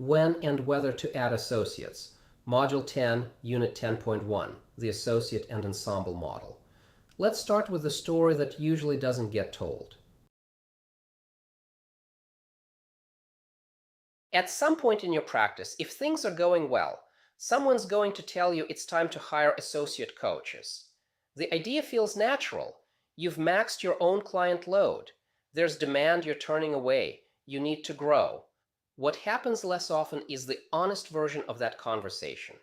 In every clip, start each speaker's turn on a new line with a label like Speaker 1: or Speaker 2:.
Speaker 1: When and whether to add associates. Module 10, Unit 10.1, the associate and ensemble model. Let's start with the story that usually doesn't get told. At some point in your practice, if things are going well, someone's going to tell you it's time to hire associate coaches. The idea feels natural. You've maxed your own client load. There's demand you're turning away. You need to grow. What happens less often is the honest version of that conversation.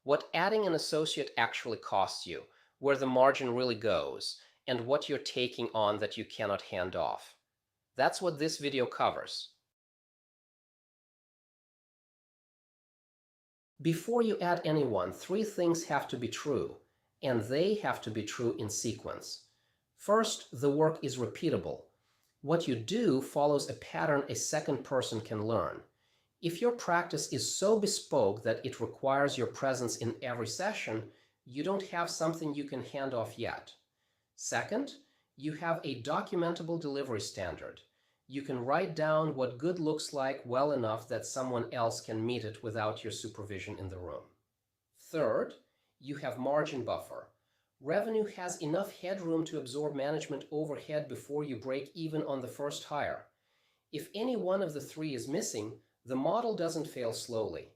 Speaker 1: What adding an associate actually costs you, where the margin really goes, and what you're taking on that you cannot hand off. That's what this video covers. Before you add anyone, three things have to be true, and they have to be true in sequence. First, the work is repeatable. What you do follows a pattern a second person can learn. If your practice is so bespoke that it requires your presence in every session, you don't have something you can hand off yet. Second, you have a documentable delivery standard. You can write down what good looks like well enough that someone else can meet it without your supervision in the room. Third, you have margin buffer. Revenue has enough headroom to absorb management overhead before you break even on the first hire. If any one of the three is missing, the model doesn't fail slowly.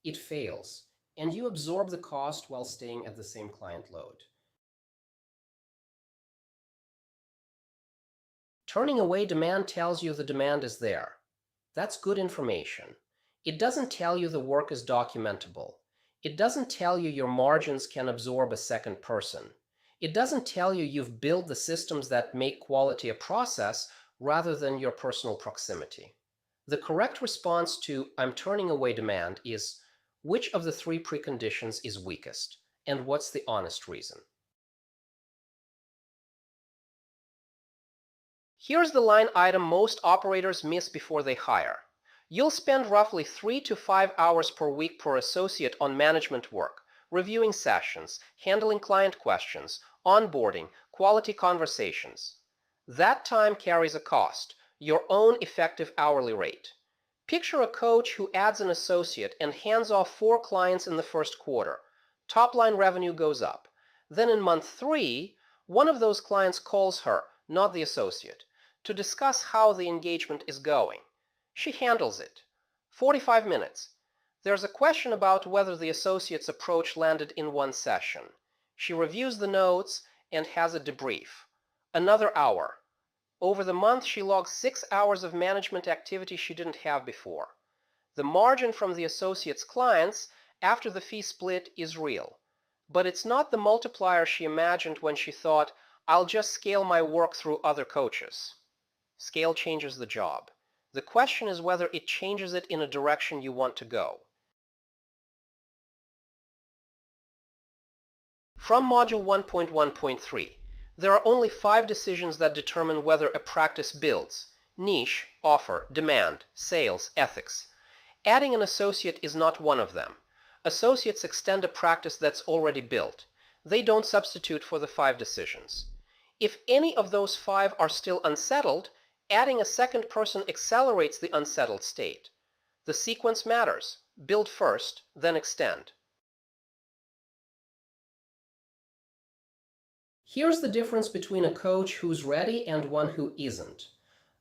Speaker 1: It fails, and you absorb the cost while staying at the same client load. Turning away demand tells you the demand is there. That's good information. It doesn't tell you the work is documentable. It doesn't tell you your margins can absorb a second person. It doesn't tell you you've built the systems that make quality a process rather than your personal proximity. The correct response to "I'm turning away demand" is, which of the three preconditions is weakest, and what's the honest reason? Here's the line item most operators miss before they hire. You'll spend roughly 3 to 5 hours per week per associate on management work, reviewing sessions, handling client questions, onboarding, quality conversations. That time carries a cost, your own effective hourly rate. Picture a coach who adds an associate and hands off 4 clients in the first quarter. Top-line revenue goes up. Then in month 3, one of those clients calls her, not the associate, to discuss how the engagement is going. She handles it. 45 minutes. There's a question about whether the associate's approach landed in one session. She reviews the notes and has a debrief. Another hour. Over the month, she logs 6 hours of management activity she didn't have before. The margin from the associate's clients after the fee split is real. But it's not the multiplier she imagined when she thought, "I'll just scale my work through other coaches." Scale changes the job. The question is whether it changes it in a direction you want to go. From Module 1.1.3, there are only 5 decisions that determine whether a practice builds: niche, offer, demand, sales, ethics. Adding an associate is not one of them. Associates extend a practice that's already built. They don't substitute for the 5 decisions. If any of those 5 are still unsettled, adding a second person accelerates the unsettled state. The sequence matters. Build first, then extend. Here's the difference between a coach who's ready and one who isn't.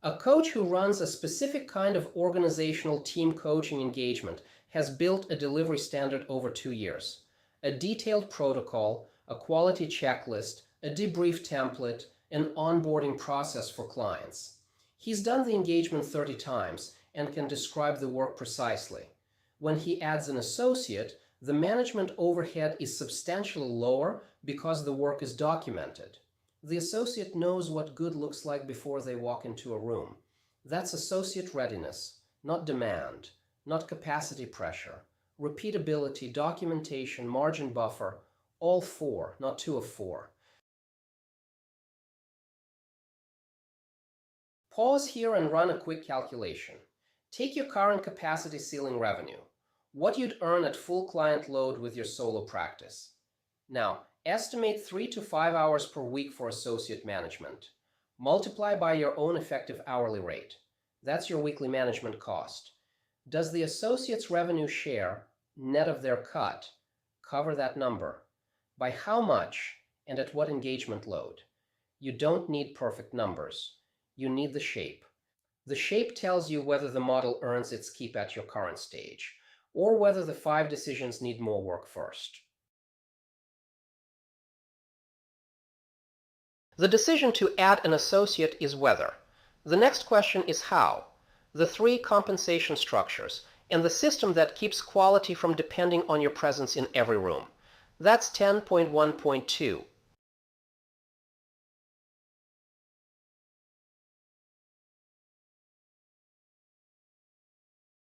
Speaker 1: A coach who runs a specific kind of organizational team coaching engagement has built a delivery standard over 2 years. A detailed protocol, a quality checklist, a debrief template, an onboarding process for clients. He's done the engagement 30 times and can describe the work precisely. When he adds an associate, the management overhead is substantially lower because the work is documented. The associate knows what good looks like before they walk into a room. That's associate readiness, not demand, not capacity pressure. Repeatability, documentation, margin buffer, all 4, not 2 of 4. Pause here and run a quick calculation. Take your current capacity ceiling revenue, what you'd earn at full client load with your solo practice. Now, estimate 3 to 5 hours per week for associate management. Multiply by your own effective hourly rate. That's your weekly management cost. Does the associate's revenue share, net of their cut, cover that number? By how much and at what engagement load? You don't need perfect numbers. You need the shape. The shape tells you whether the model earns its keep at your current stage, or whether the 5 decisions need more work first. The decision to add an associate is whether. The next question is how. The 3 compensation structures, and the system that keeps quality from depending on your presence in every room. That's 10.1.2.